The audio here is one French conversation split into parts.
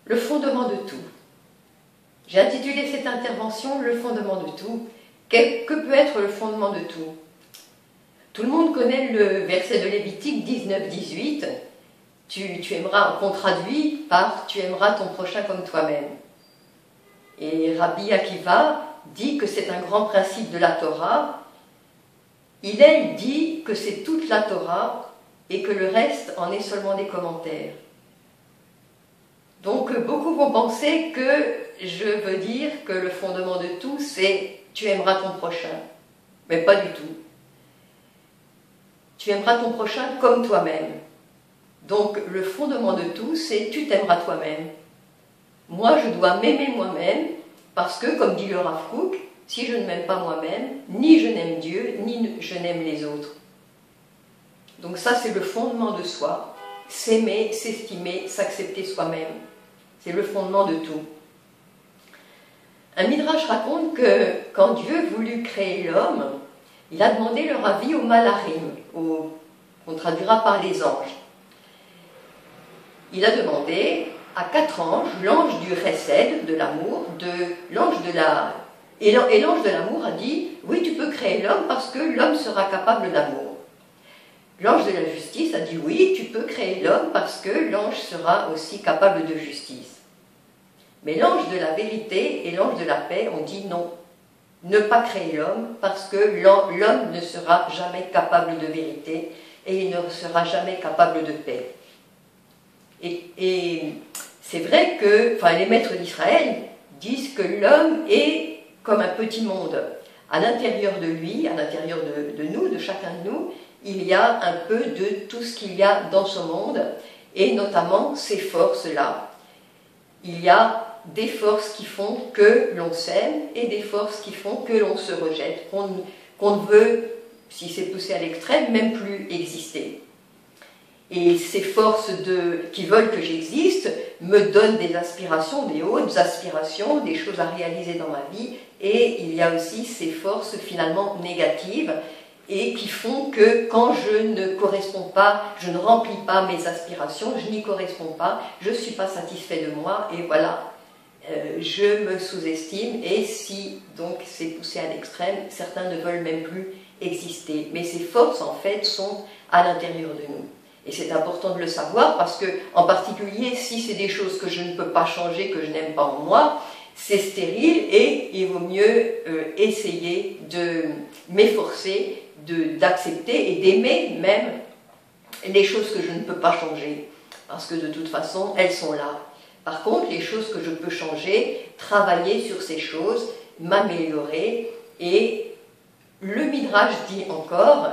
Le fondement de tout. J'ai intitulé cette intervention « Le fondement de tout ». Que peut être le fondement de tout? Tout le monde connaît le verset de Lévitique 19-18. Tu aimeras, qu'on traduit par « tu aimeras ton prochain comme toi-même ». Et Rabbi Akiva dit que c'est un grand principe de la Torah. Hillel dit que c'est toute la Torah et que le reste en est seulement des commentaires. Donc beaucoup vont penser que je veux dire que le fondement de tout c'est « tu aimeras ton prochain ». Mais pas du tout. Tu aimeras ton prochain comme toi-même. Donc le fondement de tout c'est « tu t'aimeras toi-même ». Moi je dois m'aimer moi-même parce que, comme dit le Rav Kook, si je ne m'aime pas moi-même, ni je n'aime Dieu, ni je n'aime les autres. Donc ça c'est le fondement de soi. S'aimer, s'estimer, s'accepter soi-même. C'est le fondement de tout. Un Midrash raconte que quand Dieu voulut créer l'homme, il a demandé leur avis aux Malarim, qu'on traduira par les anges. Il a demandé à 4 anges, l'ange du Chesed, de l'amour, l'ange de la... Et l'ange de l'amour a dit, oui, tu peux créer l'homme parce que l'homme sera capable d'amour. L'ange de la justice a dit, oui, tu peux créer l'homme parce que l'ange sera aussi capable de justice. Mais l'ange de la vérité et l'ange de la paix ont dit non, ne pas créer l'homme parce que l'homme ne sera jamais capable de vérité et il ne sera jamais capable de paix. Et c'est vrai que les maîtres d'Israël disent que l'homme est comme un petit monde. À l'intérieur de lui, à l'intérieur de nous, de chacun de nous, il y a un peu de tout ce qu'il y a dans ce monde, et notamment ces forces-là. Il y a des forces qui font que l'on s'aime, et des forces qui font que l'on se rejette, qu'on ne veut, si c'est poussé à l'extrême, même plus exister. Et ces forces qui veulent que j'existe me donnent des aspirations, des hautes aspirations, des choses à réaliser dans ma vie, et il y a aussi ces forces finalement négatives, et qui font que quand je ne corresponds pas, je ne remplis pas mes aspirations, je n'y corresponds pas, je ne suis pas satisfait de moi, et voilà, je me sous-estime, et si donc c'est poussé à l'extrême, certains ne veulent même plus exister. Mais ces forces en fait sont à l'intérieur de nous. Et c'est important de le savoir parce que, en particulier, si c'est des choses que je ne peux pas changer, que je n'aime pas en moi, c'est stérile et il vaut mieux essayer de m'efforcer d'accepter et d'aimer même les choses que je ne peux pas changer. Parce que de toute façon, elles sont là. Par contre, les choses que je peux changer, travailler sur ces choses, m'améliorer. Et le Midrash dit encore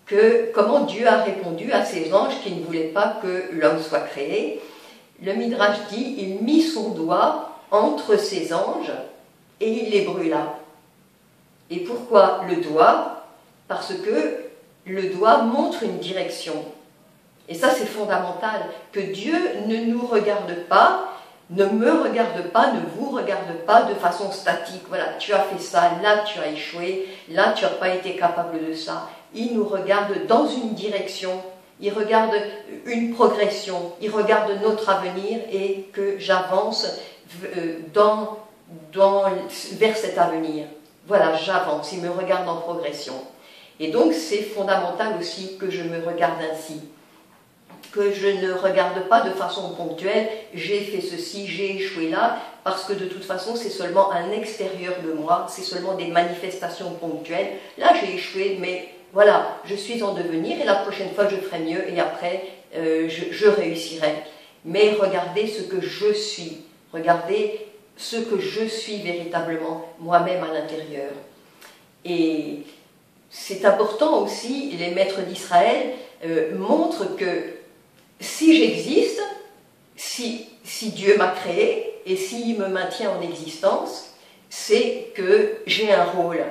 que comment Dieu a répondu à ces anges qui ne voulaient pas que l'homme soit créé. Le Midrash dit, il mit son doigt entre ces anges et il les brûla. Et pourquoi le doigt? Parce que le doigt montre une direction. Et ça c'est fondamental, que Dieu ne nous regarde pas, ne me regarde pas, ne vous regarde pas de façon statique. Voilà, tu as fait ça, là tu as échoué, là tu n'as pas été capable de ça. Il nous regarde dans une direction, il regarde une progression, il regarde notre avenir et que j'avance vers cet avenir. Voilà, j'avance, il me regarde en progression. Et donc c'est fondamental aussi que je me regarde ainsi. Que je ne regarde pas de façon ponctuelle, j'ai fait ceci, j'ai échoué là, parce que de toute façon c'est seulement un extérieur de moi, c'est seulement des manifestations ponctuelles. Là j'ai échoué, mais voilà, je suis en devenir et la prochaine fois je ferai mieux et après je réussirai. Mais regardez ce que je suis, regardez ce que je suis véritablement moi-même à l'intérieur. Et c'est important aussi, les maîtres d'Israël montrent que si j'existe, si Dieu m'a créé et s'il me maintient en existence, c'est que j'ai un rôle.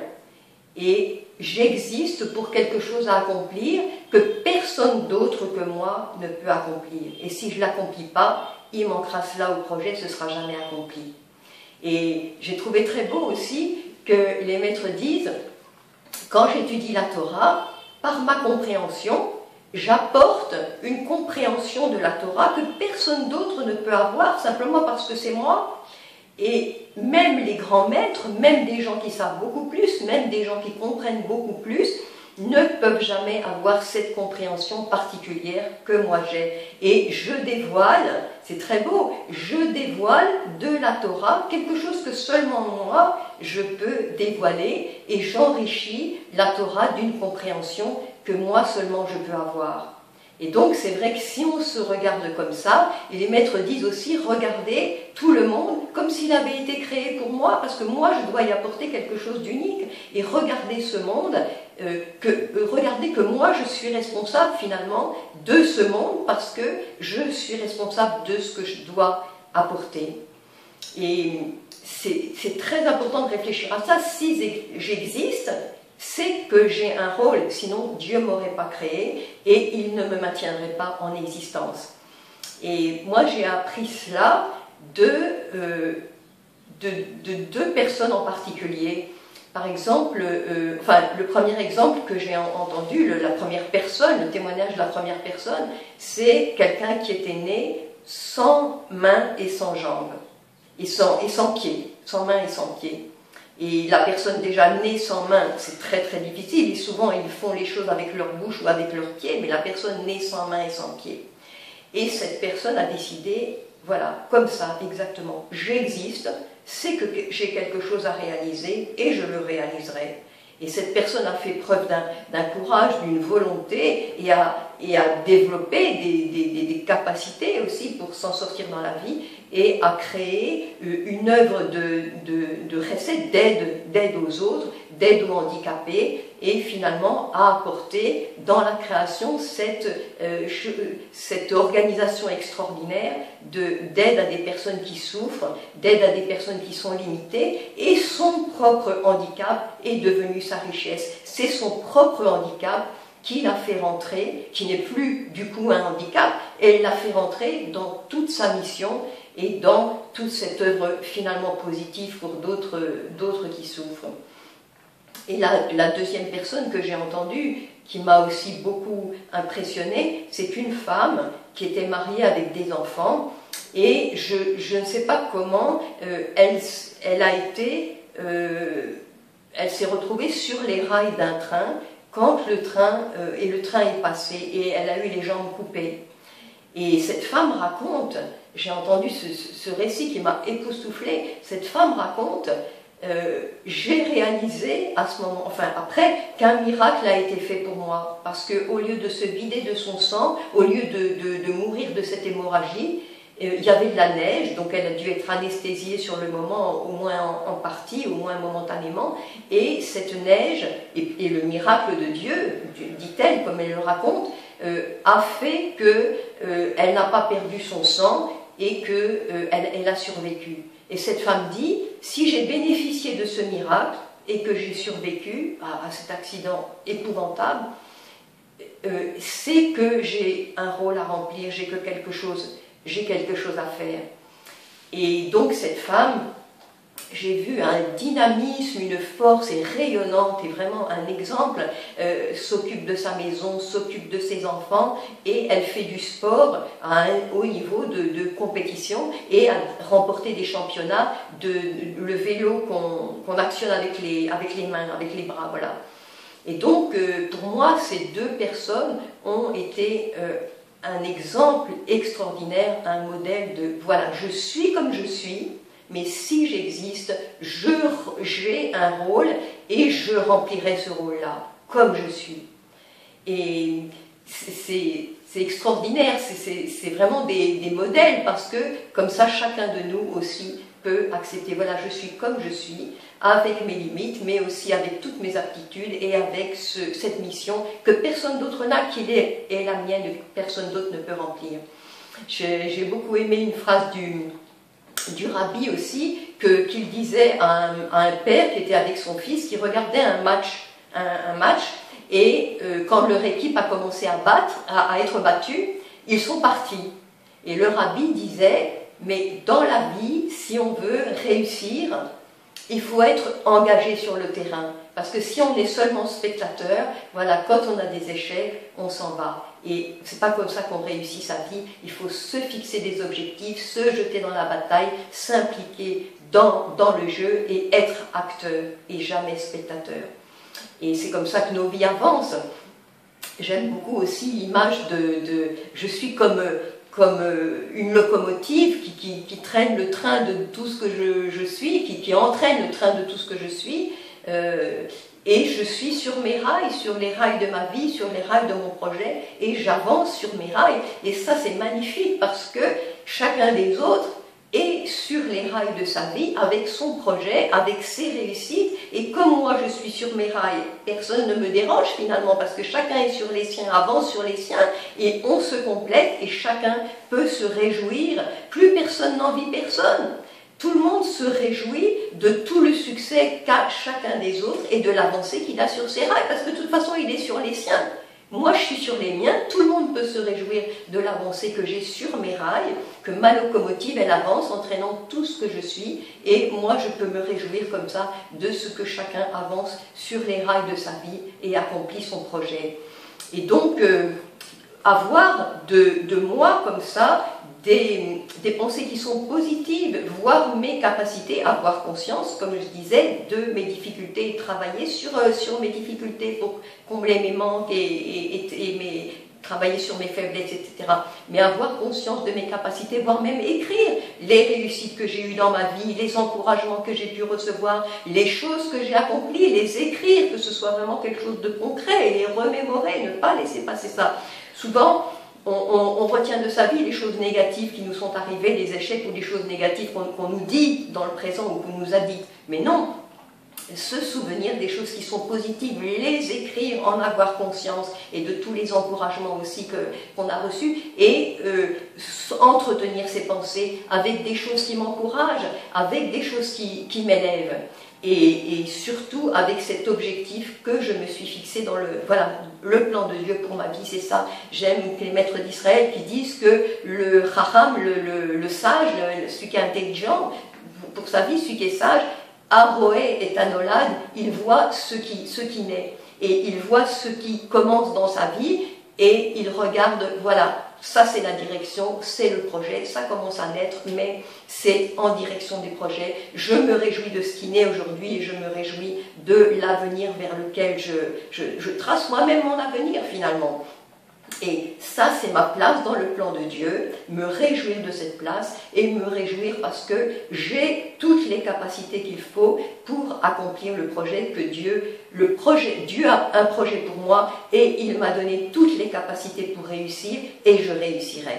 Et j'existe pour quelque chose à accomplir que personne d'autre que moi ne peut accomplir. Et si je ne l'accomplis pas, il manquera cela au projet, ce ne sera jamais accompli. Et j'ai trouvé très beau aussi que les maîtres disent, quand j'étudie la Torah, par ma compréhension, j'apporte une compréhension de la Torah que personne d'autre ne peut avoir, simplement parce que c'est moi. Et même les grands maîtres, même des gens qui savent beaucoup plus, même des gens qui comprennent beaucoup plus, ne peuvent jamais avoir cette compréhension particulière que moi j'ai. Et je dévoile, c'est très beau, je dévoile de la Torah quelque chose que seulement moi je peux dévoiler, et j'enrichis la Torah d'une compréhension que moi seulement je peux avoir. Et donc c'est vrai que si on se regarde comme ça, et les maîtres disent aussi, regardez tout le monde comme s'il avait été créé pour moi, parce que moi je dois y apporter quelque chose d'unique, et regardez ce monde, regardez que moi je suis responsable finalement de ce monde, parce que je suis responsable de ce que je dois apporter. Et c'est très important de réfléchir à ça. Si j'existe, c'est que j'ai un rôle, sinon Dieu ne m'aurait pas créé et il ne me maintiendrait pas en existence. Et moi j'ai appris cela de deux personnes en particulier. Par exemple, le premier exemple que j'ai entendu, la première personne, le témoignage de la première personne, c'est quelqu'un qui était né sans mains et sans jambes, et sans pieds, sans mains et sans pieds. Et la personne déjà née sans main, c'est très très difficile, et souvent ils font les choses avec leur bouche ou avec leurs pieds, mais la personne née sans main et sans pieds. Et cette personne a décidé, voilà, comme ça, exactement, j'existe, c'est que j'ai quelque chose à réaliser, et je le réaliserai. Et cette personne a fait preuve d'un courage, d'une volonté, et a développé des capacités aussi pour s'en sortir dans la vie, et a créé une œuvre de recette, d'aide aux autres, d'aide aux handicapés, et finalement a apporté dans la création cette organisation extraordinaire d'aide à des personnes qui souffrent, d'aide à des personnes qui sont limitées, et son propre handicap est devenu sa richesse. C'est son propre handicap qui l'a fait rentrer, qui n'est plus du coup un handicap, et l'a fait rentrer dans toute sa mission et dans toute cette œuvre finalement positive pour d'autres qui souffrent. Et la deuxième personne que j'ai entendue, qui m'a aussi beaucoup impressionnée, c'est une femme qui était mariée avec des enfants, et je ne sais pas comment elle s'est retrouvée sur les rails d'un train quand le train est passé, et elle a eu les jambes coupées. Et cette femme raconte, j'ai entendu ce récit qui m'a époustouflée, cette femme raconte, j'ai réalisé à ce moment, enfin après, qu'un miracle a été fait pour moi, parce qu'au lieu de se vider de son sang, au lieu de mourir de cette hémorragie, il y avait de la neige, donc elle a dû être anesthésiée sur le moment, au moins en partie, au moins momentanément, et cette neige, et le miracle de Dieu, dit-elle, comme elle le raconte, a fait qu'elle n'a pas perdu son sang et qu'elle a survécu. Et cette femme dit, si j'ai bénéficié de ce miracle et que j'ai survécu à cet accident épouvantable, c'est que j'ai un rôle à remplir, j'ai quelque chose à faire. Et donc cette femme, j'ai vu un dynamisme, une force, est rayonnante, et vraiment un exemple, s'occupe de sa maison, s'occupe de ses enfants, et elle fait du sport à un haut niveau de compétition, et a remporté des championnats le vélo qu'on actionne avec les mains, avec les bras, voilà. Et donc, pour moi, ces deux personnes ont été un exemple extraordinaire, un modèle de, voilà, je suis comme je suis, mais si j'existe, j'ai un rôle et je remplirai ce rôle-là, comme je suis. Et c'est extraordinaire, c'est vraiment des modèles, parce que comme ça, chacun de nous aussi peut accepter, voilà, je suis comme je suis, avec mes limites, mais aussi avec toutes mes aptitudes et avec cette mission que personne d'autre n'a, qui est la mienne, que personne d'autre ne peut remplir. J'ai beaucoup aimé une phrase du rabbi aussi, qu'il disait à un père qui était avec son fils, qui regardait un match, et quand leur équipe a commencé à être battue, ils sont partis. Et le rabbi disait, mais dans la vie, si on veut réussir, il faut être engagé sur le terrain. Parce que si on est seulement spectateur, voilà, quand on a des échecs, on s'en va. Et c'est pas comme ça qu'on réussit sa vie. Il faut se fixer des objectifs, se jeter dans la bataille, s'impliquer dans le jeu et être acteur et jamais spectateur. Et c'est comme ça que nos vies avancent. J'aime beaucoup aussi l'image je suis comme une locomotive qui traîne le train de tout ce que je suis, qui entraîne le train de tout ce que je suis. Et je suis sur mes rails, sur les rails de ma vie, sur les rails de mon projet, et j'avance sur mes rails. Et ça, c'est magnifique parce que chacun des autres est sur les rails de sa vie, avec son projet, avec ses réussites. Et comme moi, je suis sur mes rails, personne ne me dérange finalement, parce que chacun est sur les siens, avance sur les siens, et on se complète, et chacun peut se réjouir. Plus personne n'envie personne. Tout le monde se réjouit de tout le succès qu'a chacun des autres et de l'avancée qu'il a sur ses rails, parce que de toute façon, il est sur les siens. Moi, je suis sur les miens, tout le monde peut se réjouir de l'avancée que j'ai sur mes rails, que ma locomotive, elle avance, entraînant tout ce que je suis, et moi, je peux me réjouir comme ça de ce que chacun avance sur les rails de sa vie et accomplit son projet. Et donc, avoir de moi comme ça, des pensées qui sont positives, voir mes capacités, avoir conscience, comme je disais, de mes difficultés, travailler sur mes difficultés pour combler mes manques et travailler sur mes faiblesses, etc. Mais avoir conscience de mes capacités, voire même écrire les réussites que j'ai eues dans ma vie, les encouragements que j'ai pu recevoir, les choses que j'ai accomplies, les écrire, que ce soit vraiment quelque chose de concret, et les remémorer, ne pas laisser passer ça. Souvent, on retient de sa vie les choses négatives qui nous sont arrivées, les échecs ou les choses négatives qu'on nous dit dans le présent ou qu'on nous a dites. Mais non, se souvenir des choses qui sont positives, les écrire, en avoir conscience et de tous les encouragements aussi qu'on a reçus et entretenir ses pensées avec des choses qui m'encouragent, avec des choses qui m'élèvent. Et surtout avec cet objectif que je me suis fixé dans le plan de Dieu pour ma vie, c'est ça. J'aime les maîtres d'Israël qui disent que le chacham, le sage, celui qui est intelligent pour sa vie, celui qui est sage, Aroé et Tanolad, il voit ce qui naît et il voit ce qui commence dans sa vie et il regarde, voilà, ça c'est la direction, c'est le projet, ça commence à naître, mais c'est en direction des projets. Je me réjouis de ce qui naît aujourd'hui et je me réjouis de l'avenir vers lequel je trace moi-même mon avenir finalement. Et ça, c'est ma place dans le plan de Dieu, me réjouir de cette place et me réjouir parce que j'ai toutes les capacités qu'il faut pour accomplir le projet que Dieu a un projet pour moi et il m'a donné toutes les capacités pour réussir et je réussirai.